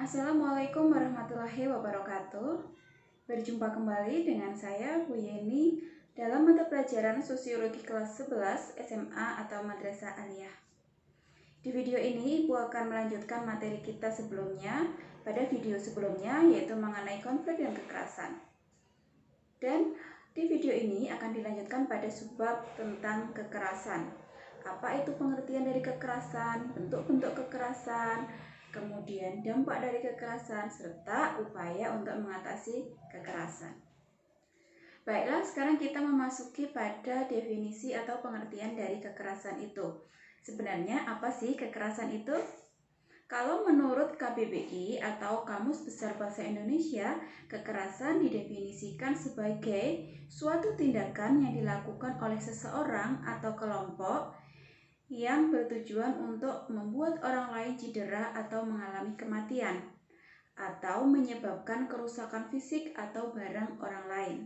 Assalamualaikum warahmatullahi wabarakatuh. Berjumpa kembali dengan saya, Bu Yeni, dalam mata pelajaran Sosiologi kelas 11 SMA atau Madrasah Aliyah. Di video ini, Ibu akan melanjutkan materi kita sebelumnya pada video sebelumnya, yaitu mengenai konflik dan kekerasan. Dan di video ini akan dilanjutkan pada subbab tentang kekerasan. Apa itu pengertian dari kekerasan, bentuk-bentuk kekerasan, kemudian dampak dari kekerasan, serta upaya untuk mengatasi kekerasan. Baiklah, sekarang kita memasuki pada definisi atau pengertian dari kekerasan itu. Sebenarnya apa sih kekerasan itu? Kalau menurut KBBI atau Kamus Besar Bahasa Indonesia, kekerasan didefinisikan sebagai suatu tindakan yang dilakukan oleh seseorang atau kelompok yang bertujuan untuk membuat orang lain cedera atau mengalami kematian, atau menyebabkan kerusakan fisik atau barang orang lain.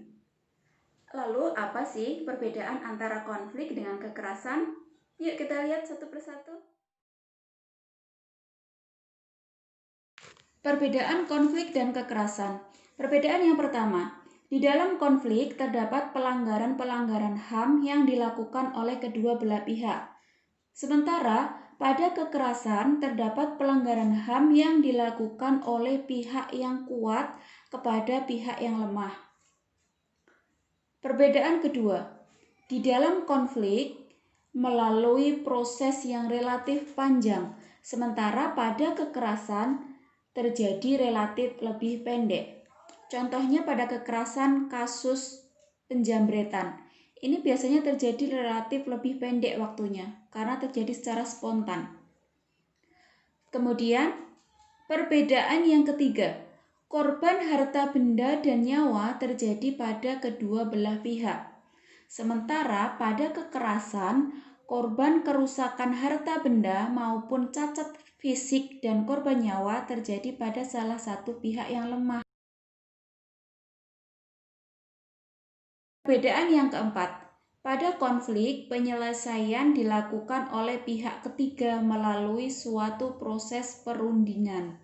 Lalu apa sih perbedaan antara konflik dengan kekerasan? Yuk kita lihat satu persatu. Perbedaan konflik dan kekerasan. Perbedaan yang pertama, di dalam konflik terdapat pelanggaran-pelanggaran HAM yang dilakukan oleh kedua belah pihak. Sementara pada kekerasan terdapat pelanggaran HAM yang dilakukan oleh pihak yang kuat kepada pihak yang lemah. Perbedaan kedua, di dalam konflik melalui proses yang relatif panjang, sementara pada kekerasan terjadi relatif lebih pendek. Contohnya pada kekerasan kasus penjambretan. Ini biasanya terjadi relatif lebih pendek waktunya karena terjadi secara spontan. Kemudian, perbedaan yang ketiga, korban harta benda dan nyawa terjadi pada kedua belah pihak. Sementara pada kekerasan, korban kerusakan harta benda maupun cacat fisik dan korban nyawa terjadi pada salah satu pihak yang lemah. Perbedaan yang keempat, pada konflik penyelesaian dilakukan oleh pihak ketiga melalui suatu proses perundingan.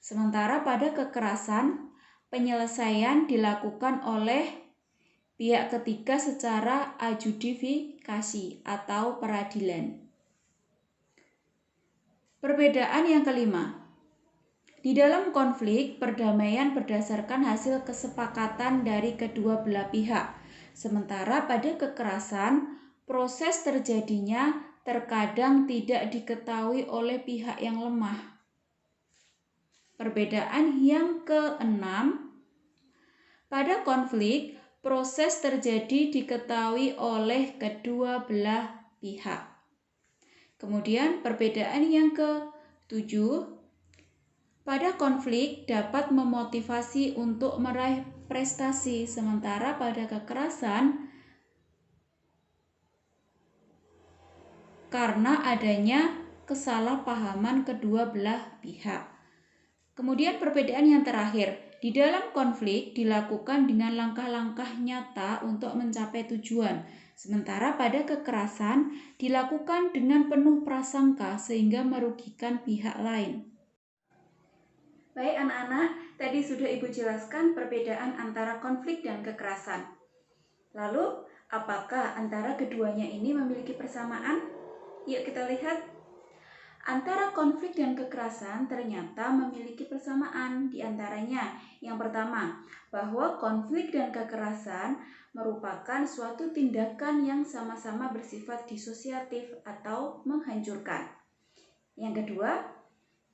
Sementara pada kekerasan, penyelesaian dilakukan oleh pihak ketiga secara adjudifikasi atau peradilan. Perbedaan yang kelima, di dalam konflik perdamaian berdasarkan hasil kesepakatan dari kedua belah pihak. Sementara pada kekerasan, proses terjadinya terkadang tidak diketahui oleh pihak yang lemah. Perbedaan yang keenam, pada konflik proses terjadi diketahui oleh kedua belah pihak. Kemudian perbedaan yang ketujuh, pada konflik dapat memotivasi untuk meraih prestasi, sementara pada kekerasan karena adanya kesalahpahaman kedua belah pihak. Kemudian perbedaan yang terakhir, di dalam konflik dilakukan dengan langkah-langkah nyata untuk mencapai tujuan, sementara pada kekerasan dilakukan dengan penuh prasangka sehingga merugikan pihak lain. Baik anak-anak, tadi sudah Ibu jelaskan perbedaan antara konflik dan kekerasan. Lalu, apakah antara keduanya ini memiliki persamaan? Yuk kita lihat. Antara konflik dan kekerasan ternyata memiliki persamaan. Di antaranya, yang pertama, bahwa konflik dan kekerasan merupakan suatu tindakan yang sama-sama bersifat disosiatif atau menghancurkan. Yang kedua,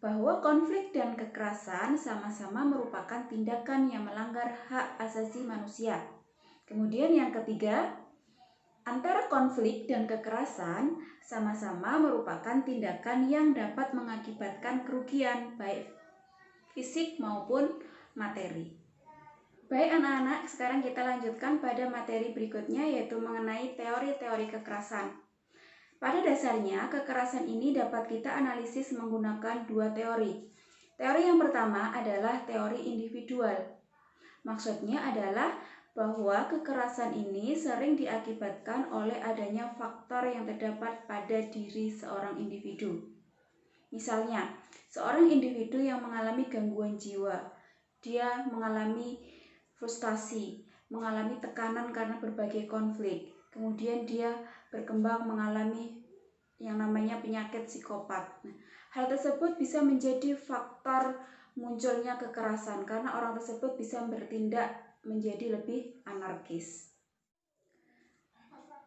bahwa konflik dan kekerasan sama-sama merupakan tindakan yang melanggar hak asasi manusia. Kemudian yang ketiga, antara konflik dan kekerasan sama-sama merupakan tindakan yang dapat mengakibatkan kerugian baik fisik maupun materi. Baik anak-anak, sekarang kita lanjutkan pada materi berikutnya, yaitu mengenai teori-teori kekerasan. Pada dasarnya, kekerasan ini dapat kita analisis menggunakan dua teori. Teori yang pertama adalah teori individual. Maksudnya adalah bahwa kekerasan ini sering diakibatkan oleh adanya faktor yang terdapat pada diri seorang individu. Misalnya, Seorang individu yang mengalami gangguan jiwa, dia mengalami frustasi, mengalami tekanan karena berbagai konflik. Kemudian dia berkembang mengalami yang namanya penyakit psikopat. Nah, hal tersebut bisa menjadi faktor munculnya kekerasan karena orang tersebut bisa bertindak menjadi lebih anarkis.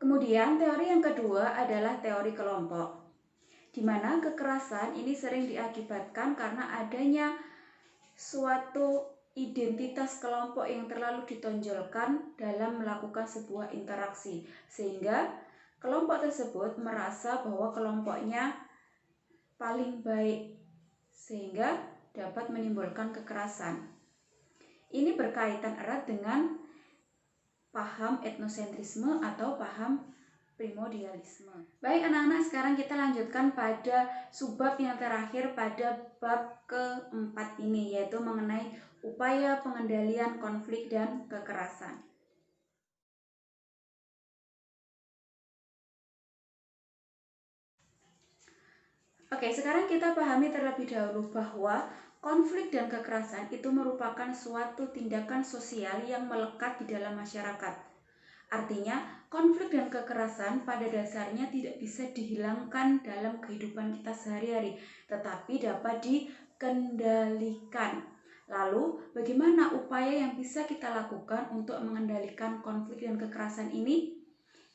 Kemudian teori yang kedua adalah teori kelompok, di mana kekerasan ini sering diakibatkan karena adanya suatu identitas kelompok yang terlalu ditonjolkan dalam melakukan sebuah interaksi, sehingga kelompok tersebut merasa bahwa kelompoknya paling baik, sehingga dapat menimbulkan kekerasan. Ini berkaitan erat dengan paham etnosentrisme atau paham primordialisme. Baik anak-anak, sekarang kita lanjutkan pada subbab yang terakhir pada bab keempat ini, yaitu mengenai upaya pengendalian konflik dan kekerasan. Oke, sekarang kita pahami terlebih dahulu bahwa konflik dan kekerasan itu merupakan suatu tindakan sosial yang melekat di dalam masyarakat. Artinya, konflik dan kekerasan pada dasarnya tidak bisa dihilangkan dalam kehidupan kita sehari-hari, tetapi dapat dikendalikan. Lalu, bagaimana upaya yang bisa kita lakukan untuk mengendalikan konflik dan kekerasan ini?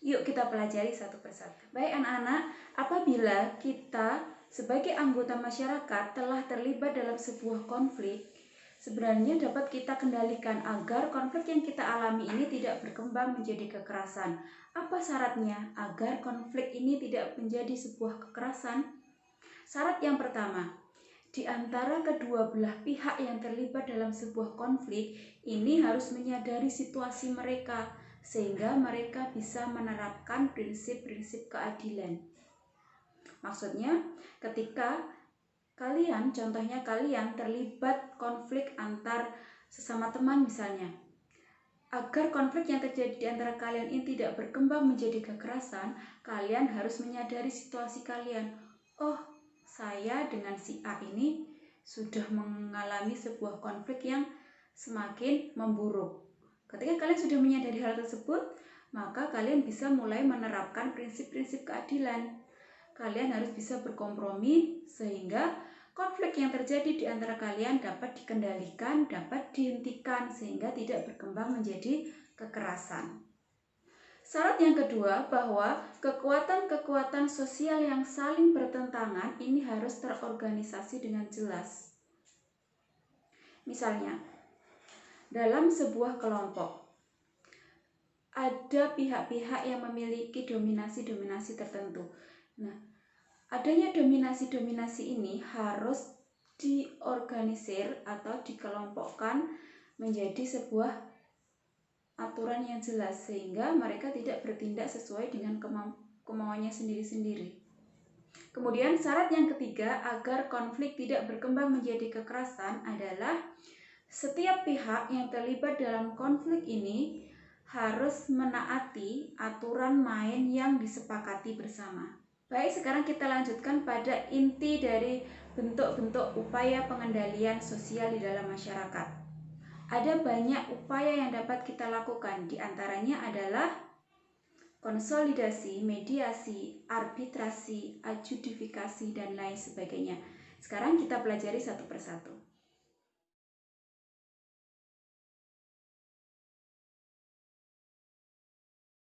Yuk kita pelajari satu persatu. Baik anak-anak, apabila kita sebagai anggota masyarakat telah terlibat dalam sebuah konflik, sebenarnya dapat kita kendalikan agar konflik yang kita alami ini tidak berkembang menjadi kekerasan. Apa syaratnya agar konflik ini tidak menjadi sebuah kekerasan? Syarat yang pertama, di antara kedua belah pihak yang terlibat dalam sebuah konflik ini harus menyadari situasi mereka, sehingga mereka bisa menerapkan prinsip-prinsip keadilan. Maksudnya, ketika contohnya kalian terlibat konflik antar sesama teman misalnya, agar konflik yang terjadi di antara kalian ini tidak berkembang menjadi kekerasan, kalian harus menyadari situasi kalian. Oh, saya dengan si A ini sudah mengalami sebuah konflik yang semakin memburuk. Ketika kalian sudah menyadari hal tersebut, maka kalian bisa mulai menerapkan prinsip-prinsip keadilan. Kalian harus bisa berkompromi sehingga konflik yang terjadi di antara kalian dapat dikendalikan, dapat dihentikan sehingga tidak berkembang menjadi kekerasan. Syarat yang kedua, bahwa kekuatan-kekuatan sosial yang saling bertentangan ini harus terorganisasi dengan jelas. Misalnya, dalam sebuah kelompok, ada pihak-pihak yang memiliki dominasi-dominasi tertentu. Nah, adanya dominasi-dominasi ini harus diorganisir atau dikelompokkan menjadi sebuah aturan yang jelas, sehingga mereka tidak bertindak sesuai dengan kemauannya sendiri-sendiri. Kemudian syarat yang ketiga agar konflik tidak berkembang menjadi kekerasan adalah setiap pihak yang terlibat dalam konflik ini harus menaati aturan main yang disepakati bersama. Baik, sekarang kita lanjutkan pada inti dari bentuk-bentuk upaya pengendalian sosial di dalam masyarakat. Ada banyak upaya yang dapat kita lakukan, di antaranya adalah konsolidasi, mediasi, arbitrasi, adjudifikasi, dan lain sebagainya. Sekarang kita pelajari satu persatu.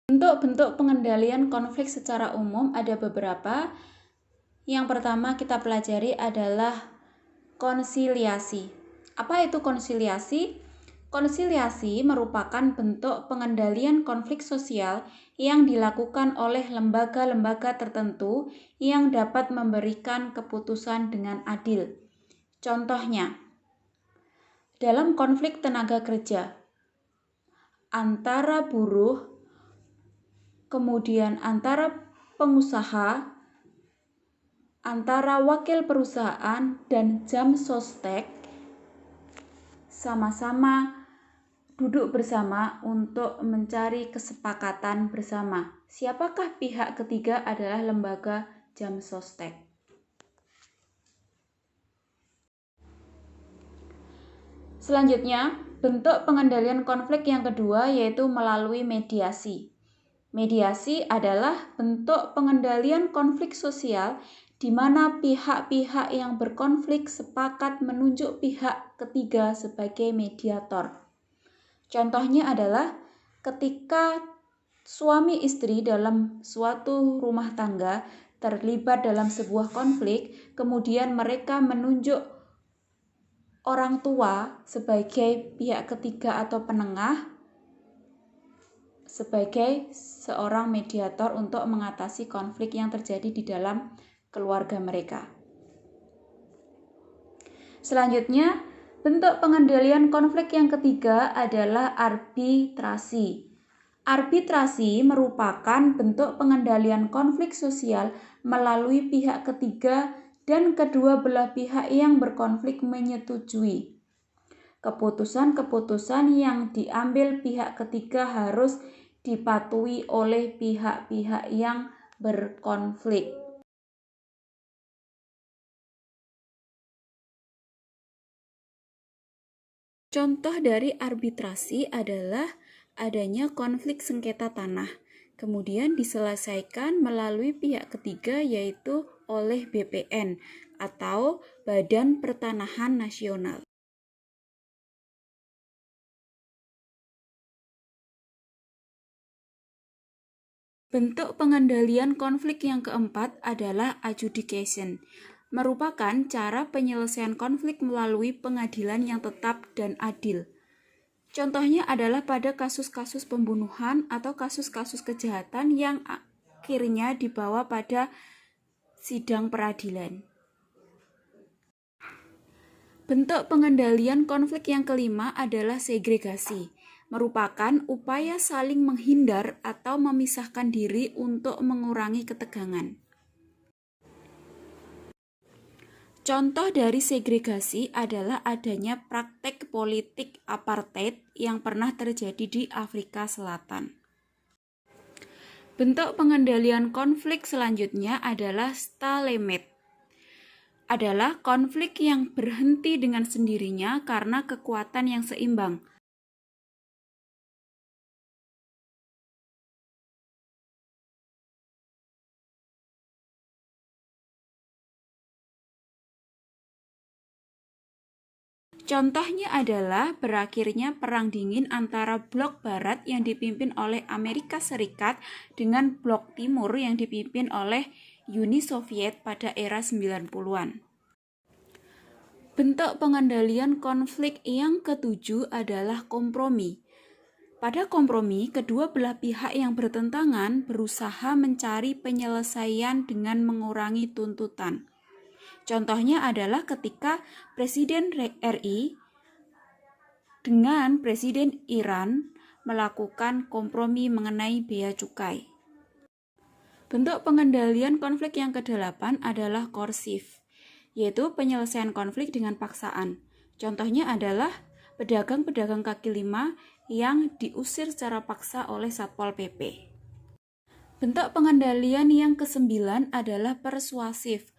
Bentuk-bentuk pengendalian konflik secara umum ada beberapa. Yang pertama kita pelajari adalah konsiliasi. Apa itu konsiliasi? Konsiliasi merupakan bentuk pengendalian konflik sosial yang dilakukan oleh lembaga-lembaga tertentu yang dapat memberikan keputusan dengan adil. Contohnya, dalam konflik tenaga kerja antara buruh, kemudian antara pengusaha, antara wakil perusahaan dan jam sostek sama-sama duduk bersama untuk mencari kesepakatan bersama. Siapakah pihak ketiga adalah lembaga jam sostek. Selanjutnya, bentuk pengendalian konflik yang kedua yaitu melalui mediasi. Mediasi adalah bentuk pengendalian konflik sosial di mana pihak-pihak yang berkonflik sepakat menunjuk pihak ketiga sebagai mediator. Contohnya adalah ketika suami istri dalam suatu rumah tangga terlibat dalam sebuah konflik, kemudian mereka menunjuk orang tua sebagai pihak ketiga atau penengah, sebagai seorang mediator untuk mengatasi konflik yang terjadi di dalam keluarga mereka. Selanjutnya, bentuk pengendalian konflik yang ketiga adalah arbitrasi. Arbitrasi merupakan bentuk pengendalian konflik sosial melalui pihak ketiga dan kedua belah pihak yang berkonflik menyetujui. Keputusan-keputusan yang diambil pihak ketiga harus dipatuhi oleh pihak-pihak yang berkonflik. Contoh dari arbitrasi adalah adanya konflik sengketa tanah, kemudian diselesaikan melalui pihak ketiga yaitu oleh BPN atau Badan Pertanahan Nasional. Bentuk pengendalian konflik yang keempat adalah adjudication, merupakan cara penyelesaian konflik melalui pengadilan yang tetap dan adil. Contohnya adalah pada kasus-kasus pembunuhan atau kasus-kasus kejahatan yang akhirnya dibawa pada sidang peradilan. Bentuk pengendalian konflik yang kelima adalah segregasi, merupakan upaya saling menghindar atau memisahkan diri untuk mengurangi ketegangan. Contoh dari segregasi adalah adanya praktek politik apartheid yang pernah terjadi di Afrika Selatan. Bentuk pengendalian konflik selanjutnya adalah stalemate. Adalah konflik yang berhenti dengan sendirinya karena kekuatan yang seimbang. Contohnya adalah berakhirnya Perang Dingin antara Blok Barat yang dipimpin oleh Amerika Serikat dengan Blok Timur yang dipimpin oleh Uni Soviet pada era 90-an. Bentuk pengendalian konflik yang ketujuh adalah kompromi. Pada kompromi, kedua belah pihak yang bertentangan berusaha mencari penyelesaian dengan mengurangi tuntutan. Contohnya adalah ketika Presiden RI dengan Presiden Iran melakukan kompromi mengenai bea cukai. Bentuk pengendalian konflik yang ke-8 adalah korsif, yaitu penyelesaian konflik dengan paksaan. Contohnya adalah pedagang-pedagang kaki lima yang diusir secara paksa oleh Satpol PP. Bentuk pengendalian yang ke-9 adalah persuasif,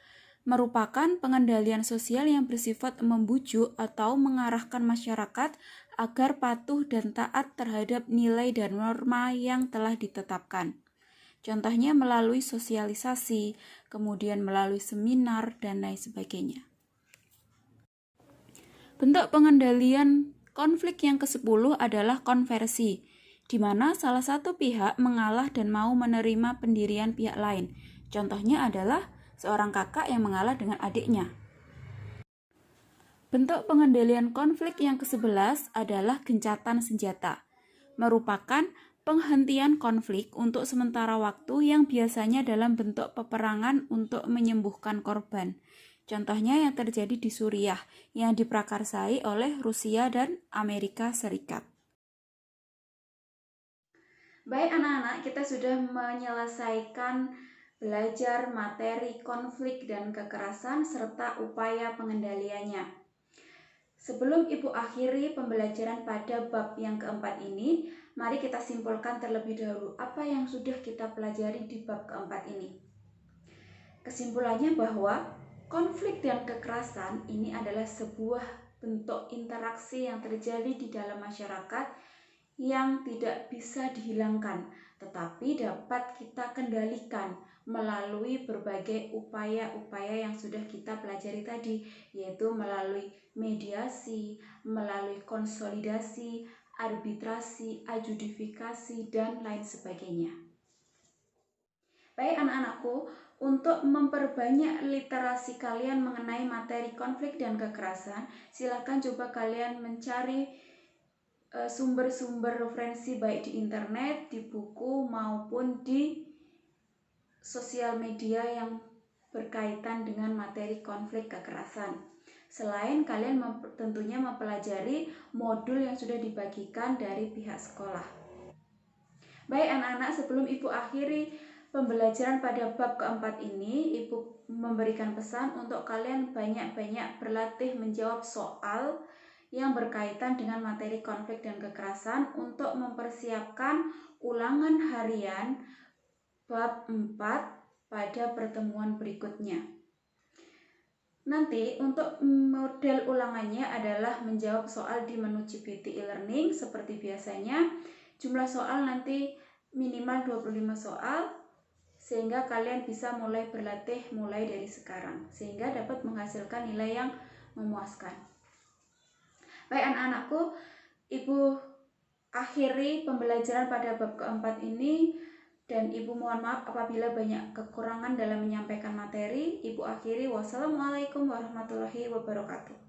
merupakan pengendalian sosial yang bersifat membujuk atau mengarahkan masyarakat agar patuh dan taat terhadap nilai dan norma yang telah ditetapkan. Contohnya melalui sosialisasi, kemudian melalui seminar, dan lain sebagainya. Bentuk pengendalian konflik yang ke-10 adalah konversi, di mana salah satu pihak mengalah dan mau menerima pendirian pihak lain. Contohnya adalah seorang kakak yang mengalah dengan adiknya. Bentuk pengendalian konflik yang ke-11 adalah gencatan senjata, merupakan penghentian konflik untuk sementara waktu yang biasanya dalam bentuk peperangan untuk menyembuhkan korban. Contohnya yang terjadi di Suriah yang diprakarsai oleh Rusia dan Amerika Serikat. Baik anak-anak, kita sudah menyelesaikan belajar materi konflik dan kekerasan serta upaya pengendaliannya. Sebelum Ibu akhiri pembelajaran pada bab yang keempat ini, mari kita simpulkan terlebih dahulu apa yang sudah kita pelajari di bab keempat ini. Kesimpulannya bahwa konflik dan kekerasan ini adalah sebuah bentuk interaksi yang terjadi di dalam masyarakat yang tidak bisa dihilangkan, tetapi dapat kita kendalikan melalui berbagai upaya-upaya yang sudah kita pelajari tadi, yaitu melalui mediasi, melalui konsolidasi, arbitrasi, adjudifikasi, dan lain sebagainya. Baik anak-anakku, untuk memperbanyak literasi kalian mengenai materi konflik dan kekerasan, silakan coba kalian mencari sumber-sumber referensi baik di internet, di buku, maupun di sosial media yang berkaitan dengan materi konflik kekerasan. Selain kalian tentunya mempelajari modul yang sudah dibagikan dari pihak sekolah. Baik anak-anak, sebelum Ibu akhiri pembelajaran pada bab keempat ini, Ibu memberikan pesan untuk kalian banyak-banyak berlatih menjawab soal yang berkaitan dengan materi konflik dan kekerasan untuk mempersiapkan ulangan harian bab 4 pada pertemuan berikutnya. Nanti untuk model ulangannya adalah menjawab soal di menu GPT e-learning seperti biasanya. Jumlah soal nanti minimal 25 soal sehingga kalian bisa mulai berlatih mulai dari sekarang sehingga dapat menghasilkan nilai yang memuaskan. Baik anak-anakku, Ibu akhiri pembelajaran pada bab keempat ini dan Ibu mohon maaf apabila banyak kekurangan dalam menyampaikan materi. Ibu akhiri, wassalamualaikum warahmatullahi wabarakatuh.